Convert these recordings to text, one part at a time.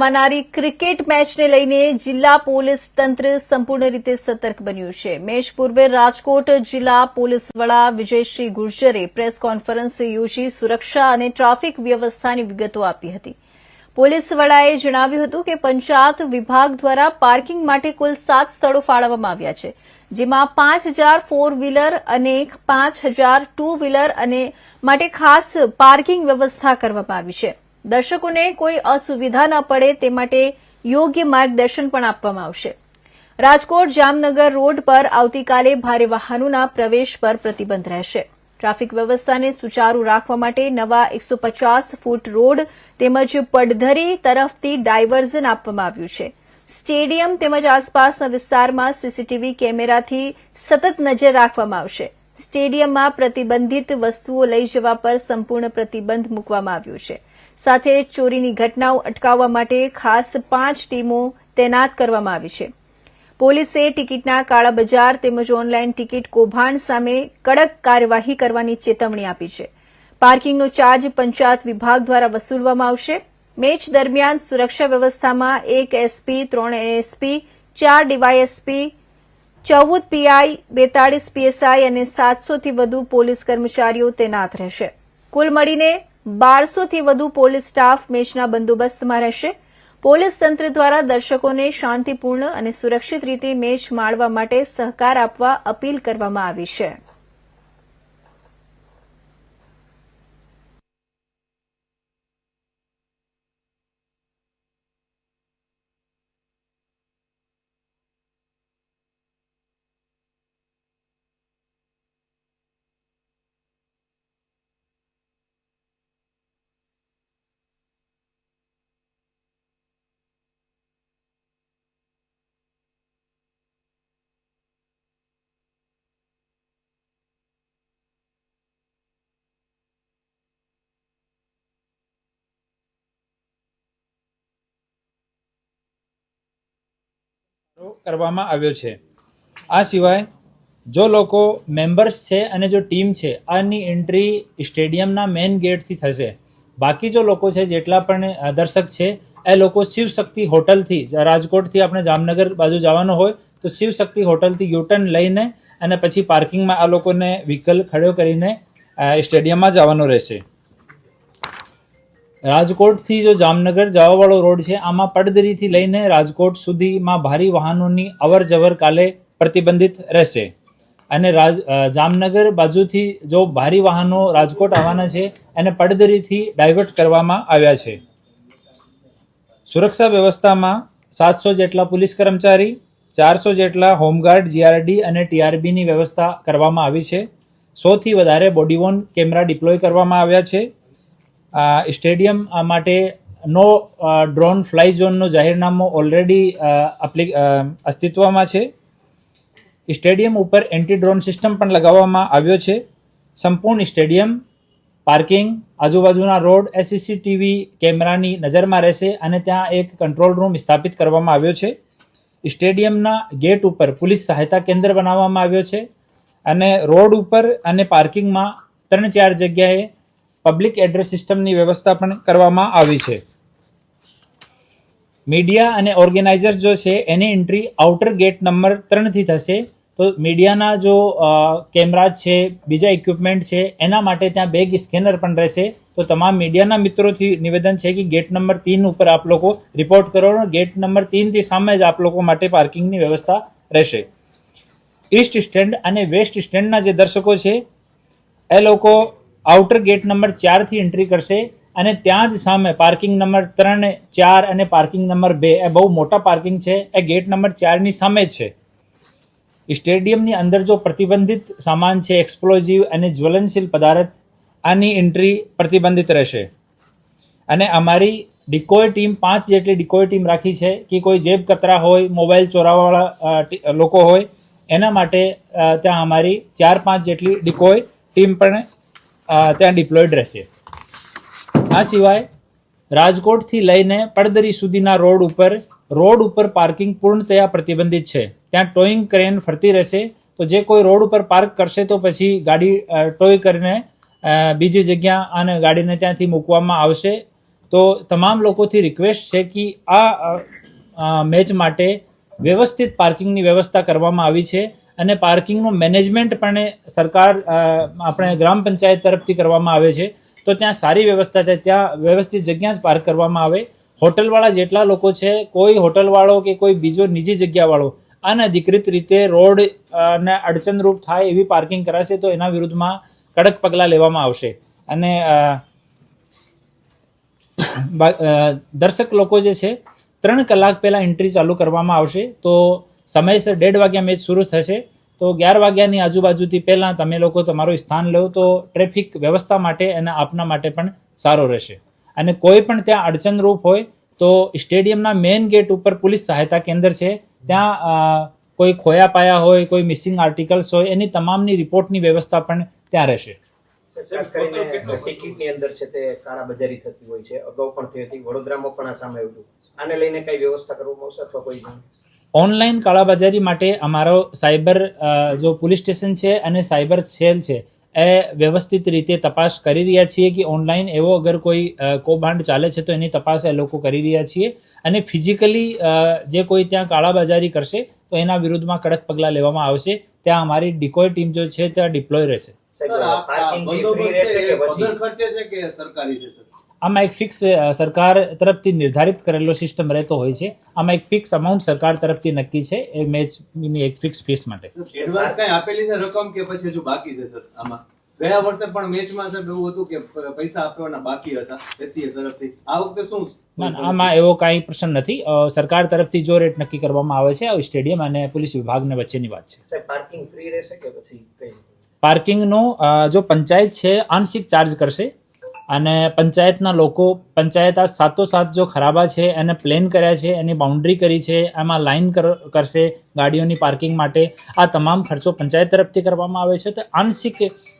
માનારી cricket મેચને લઈને જિલ્લા police તંત્ર સંપૂર્ણ રીતે સતર્ક બન્યું છે। મેચ પૂર્વે રાજકોટ જિલ્લા પોલીસ વડા વિજયશ્રી ગુર્જરે પ્રેસ કોન્ફરન્સ યોજી સુરક્ષા અને ટ્રાફિક વ્યવસ્થાની વિગતો આપી હતી। પોલીસ વડાએ જણાવ્યું હતું કે પંચાયત વિભાગ દ્વારા પાર્કિંગ માટે કુલ 7 સ્થળો ફાળવવામાં આવ્યા છે, જેમાં 5000 4 વ્હીલર અને 5000 2 વ્હીલર અને માટે ખાસ પાર્કિંગ વ્યવસ્થા કરવામાં આવી છે। દર્શકોને કોઈ અસુવિધા ન પડે તે માટે યોગ્ય માર્ગદર્શન પણ આપવામાં આવશે। રાજકોટ જામનગર રોડ પર આવતીકાલે ભારે વાહનોના પ્રવેશ પર પ્રતિબંધ રહેશે। ટ્રાફિક વ્યવસ્થાને સુચારૂ રાખવા માટે નવા 150 ફૂટ રોડ તેમજ પડધરી તરફથી ડાયવર્ઝન આપવામાં આવ્યું છે। સ્ટેડિયમ તેમજ આસપાસના વિસ્તારમાં સીસીટીવી કેમેરાથી સતત નજર રાખવામાં આવશે। સ્ટેડિયમમાં પ્રતિબંધિત વસ્તુઓ લઈ જવા પર સંપૂર્ણ પ્રતિબંધ મૂકવામાં આવ્યો છે। સાથે ચોરીની ઘટનાઓ અટકાવવા માટે ખાસ 5 ટીમો તૈનાત કરવામાં આવી છે। પોલીસે ટિકિટના કાળાબજાર તેમજ ઓનલાઈન ટિકિટ કૌભાંડ સામે કડક કાર્યવાહી કરવાની ચેતવણી આપી છે। પાર્કિંગનો ચાર્જ પંચાયત વિભાગ દ્વારા વસૂલવામાં આવશે। મેચ દરમિયાન સુરક્ષા વ્યવસ્થામાં 1 SP 3 ASP 4 DYSP 14 PI 42 PSI અને 700 થી વધુ પોલીસ કર્મચારીઓ તૈનાત રહેશે। કુલ મળીને 1200 થી વધુ પોલીસ સ્ટાફ મેચના બંદોબસ્તમાં રહેશે। પોલીસ તંત્ર દ્વારા દર્શકોને શાંતિપૂર્ણ અને સુરક્ષિત રીતે મેચ માણવા માટે સહકાર આપવા અપીલ કરવામાં આવી છે। કરવામાં આવ્યો છે। આ સિવાય જો લોકો મેમ્બર્સ છે અને જો ટીમ છે આની એન્ટ્રી સ્ટેડિયમના મેઇન ગેટથી થશે। બાકી જો લોકો છે જેટલા પણ દર્શક છે એ લોકો શિવશક્તિ હોટલથી રાજકોટથી આપણે જામનગર બાજુ જવાનું હોય તો શિવશક્તિ હોટલથી યુટર્ન લઈને અને પછી પાર્કિંગમાં આ લોકોને વ્હીકલ ખડો કરીને સ્ટેડિયમમાં જવાનું રહેશે। રાજકોટથી જો જામનગર જવાવાળો રોડ છે આમાં પડદરીથી લઈને રાજકોટ સુધીમાં ભારે વાહનોની અવર જવર કાલે પ્રતિબંધિત રહેશે અને જામનગર બાજુથી જો ભારે વાહનો રાજકોટ આવવાના છે એને પડદરીથી ડાયવર્ટ કરવામાં આવ્યા છે। સુરક્ષા વ્યવસ્થામાં 700 જેટલા પોલીસ કર્મચારી 400 જેટલા હોમગાર્ડ જીઆરડી અને ટીઆરબીની વ્યવસ્થા કરવામાં આવી છે। 100 થી વધારે બોડીવોર્ન કેમેરા ડિપ્લોય કરવામાં આવ્યા છે। સ્ટેડિયમ માટે નો ડ્રોન ફ્લાય ઝોનનો જાહેરનામું ઓલરેડી અસ્તિત્વમાં છે। સ્ટેડિયમ ઉપર એન્ટી ડ્રોન સિસ્ટમ પણ લગાવવામાં આવ્યો છે। સંપૂર્ણ સ્ટેડિયમ પાર્કિંગ આજુબાજુના રોડ સીસીટીવી કેમેરાની નજરમાં રહેશે અને ત્યાં એક કંટ્રોલ રૂમ સ્થાપિત કરવામાં આવ્યો છે। સ્ટેડિયમના ગેટ ઉપર પોલીસ સહાયતા કેન્દ્ર બનાવવામાં આવ્યો છે અને રોડ ઉપર અને પાર્કિંગમાં 3-4 જગ્યાએ પબ્લિક એડ્રેસ સિસ્ટમની વ્યવસ્થા પણ કરવામાં આવી છે। મીડિયા અને ઓર્ગેનાઇઝર્સ જો છે એની એન્ટ્રી આઉટર ગેટ નંબર 3 થી થશે। તો મીડિયાના જો કેમેરા છે બીજા ઇક્વિપમેન્ટ છે એના માટે ત્યાં બેગ સ્કેનર પણ રહેશે। તો તમામ મીડિયાના મિત્રોથી નિવેદન છે કે ગેટ નંબર 3 ઉપર આપ લોકો રિપોર્ટ કરો। ગેટ નંબર 3 થી સામે જ આપ લોકો માટે પાર્કિંગની વ્યવસ્થા રહેશે। ઈસ્ટ સ્ટેન્ડ અને વેસ્ટ સ્ટેન્ડના જે દર્શકો છે એ લોકો આઉટર ગેટ નંબર 4 થી એન્ટ્રી કરશે અને ત્યાં જ સામે પાર્કિંગ નંબર 3, 4 અને પાર્કિંગ નંબર 2 એ બહુ મોટા પાર્કિંગ છે એ ગેટ નંબર 4 ની સામે જ છે। સ્ટેડિયમની અંદર જો પ્રતિબંધિત સામાન છે એક્સપ્લોઝિવ અને જ્વલનશીલ પદાર્થ આની એન્ટ્રી પ્રતિબંધિત રહેશે અને અમારી ડિકોય ટીમ 5 જેટલી ડિકોય ટીમ રાખી છે કે કોઈ જેબ કતરા હોય મોબાઈલ ચોરાવાળા લોકો હોય એના માટે ત્યાં અમારી 4-5 જેટલી ડિકોય ટીમ પણ ત્યાં ડિપ્લોયડ રહેશે। આ સિવાય રાજકોટથી લઈને પડદરી સુધીના રોડ ઉપર પાર્કિંગ પૂર્ણતયા પ્રતિબંધિત છે। ત્યાં ટોઈંગ ક્રેન ફરતી રહેશે। તો જે કોઈ રોડ ઉપર પાર્ક કરશે તો પછી ગાડી ટોય કરીને બીજી જગ્યા અને ગાડીને ત્યાંથી મૂકવામાં આવશે। તો તમામ લોકોથી રિક્વેસ્ટ છે કે આ મેચ માટે વ્યવસ્થિત પાર્કિંગની વ્યવસ્થા કરવામાં આવી છે અને પાર્કિંગનું મેનેજમેન્ટ પણ સરકાર આપણે ગ્રામ પંચાયત તરફથી કરવામાં આવે છે. તો ત્યાં સારી વ્યવસ્થા છે, ત્યાં વ્યવસ્થિત જગ્યા જ પાર્ક કરવામાં આવે. હોટલવાળા જેટલા લોકો છે, કોઈ હોટલવાળો કે કોઈ બીજો નિજી જગ્યાવાળો અનધિકૃત રીતે રોડ ને અડચણરૂપ થાય એવી પાર્કિંગ કરાશે તો એના વિરુદ્ધમાં કડક પગલાં લેવામાં આવશે. અને દર્શક લોકો જે છે 3 કલાક પહેલાં એન્ટ્રી ચાલુ કરવામાં આવશે. તો સમયસર 1:30 વાગ્યા મેચ શરૂ થશે. તો 11 વાગ્યાની આજુબાજુથી પહેલાં તમે લોકો તમારું સ્થાન લો તો ટ્રાફિક વ્યવસ્થા માટે અને આપના માટે પણ સારો રહેશે. અને કોઈ પણ ત્યાં અડચણરૂપ હોય તો સ્ટેડિયમના મેઇન ગેટ ઉપર પોલીસ સહાયતા કેન્દ્ર છે, ત્યાં કોઈ ખોયા પાયા હોય, કોઈ મિસિંગ આર્ટિકલ્સ હોય, એની તમામની રિપોર્ટની વ્યવસ્થા પણ ત્યાં રહેશે. ખાસ કરીને ટિકિટની અંદર છે તે કાળાબજારી થતી હોય છે, અગાઉ પણ થઈ હતી, વડોદરામાં પણ આ સામે આવ્યું. આને લઈને કઈ વ્યવસ્થા કરવામાં આવશે અથવા કોઈ ઓનલાઈન કાળાબજારી માટે અમારો સાયબર જો પોલીસ સ્ટેશન છે અને સાયબર સેલ છે એ વ્યવસ્થિત રીતે તપાસ કરી રહ્યા છીએ કે ઓનલાઈન એવો અગર કોઈ કૌભાંડ ચાલે છે તો એની તપાસ એ લોકો કરી રહ્યા છીએ. અને ફિઝિકલી જે કોઈ ત્યાં કાળાબજારી કરશે તો એના વિરુદ્ધમાં કડક પગલાં લેવામાં આવશે. ત્યાં અમારી ડિકોય ટીમ જો છે ત્યાં ડિપ્લોય રહેશે. આમાં એક ફિક્સ સરકાર તરફથી નિર્ધારિત કરેલો સિસ્ટમ રહેતો હોય છે. આમાં એક ફિક્સ અમાઉન્ટ સરકાર તરફથી નક્કી છે એ મેચની એક ફિક્સ ફીસ માટે. એડવાન્સ કઈ આપેલી છે રકમ કે પછી હજુ બાકી છે સર? આમાં ગયા વર્ષે પણ મેચમાં સર એવું હતું કે પૈસા આપવાના બાકી હતા એસીએ તરફથી. આ વખતે શું? આમાં એવો કાંઈ પ્રશ્ન નથી. સરકાર તરફથી જો રેટ નક્કી કરવામાં આવે છે સ્ટેડિયમ અને પોલીસ વિભાગને વચ્ચેની વાત છે. પાર્કિંગ ફ્રી રહેશે કે પછી પાર્કિંગનો જો પંચાયત છે આંશિક ચાર્જ કરશે અને પંચાયતના લોકો પંચાયત આ સાથોસાથ જો ખરાબા છે એને પ્લેન કર્યા છે, એની બાઉન્ડ્રી કરી છે, એમાં લાઇન કરશે ગાડીઓની પાર્કિંગ માટે, આ તમામ ખર્ચો પંચાયત તરફથી કરવામાં આવે છે. તો આંશિક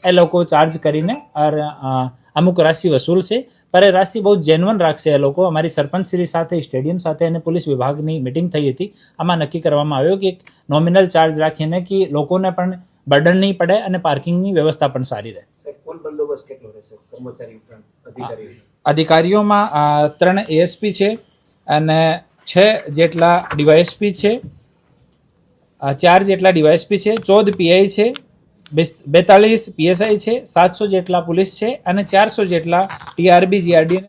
એ લોકો ચાર્જ કરીને અમુક રાશિ વસૂલશે, પર એ રાશિ બહુ જેન્યુઅન રાખશે. એ લોકો અમારી સરપંચશ્રી સાથે, સ્ટેડિયમ સાથે અને પોલીસ વિભાગની મિટિંગ થઈ હતી. આમાં નક્કી કરવામાં આવ્યું કે એક નોમિનલ ચાર્જ રાખીને કે લોકોને પણ બર્ડન નહીં પડે અને પાર્કિંગની વ્યવસ્થા પણ સારી રહે. કુલ બંદોબસ્ત કેટલો રહેશે કર્મચારી અધિકારીઓમાં 3 એએસપી છે અને 6 જેટલા ડીવાયએસપી છે, 4 જેટલા ડીવાયએસપી છે, 14 પીઆઈ છે, 42 પીએસઆઈ છે, 700 જેટલા પોલીસ છે અને 400 જેટલા ટીઆરબી, જીઆરડી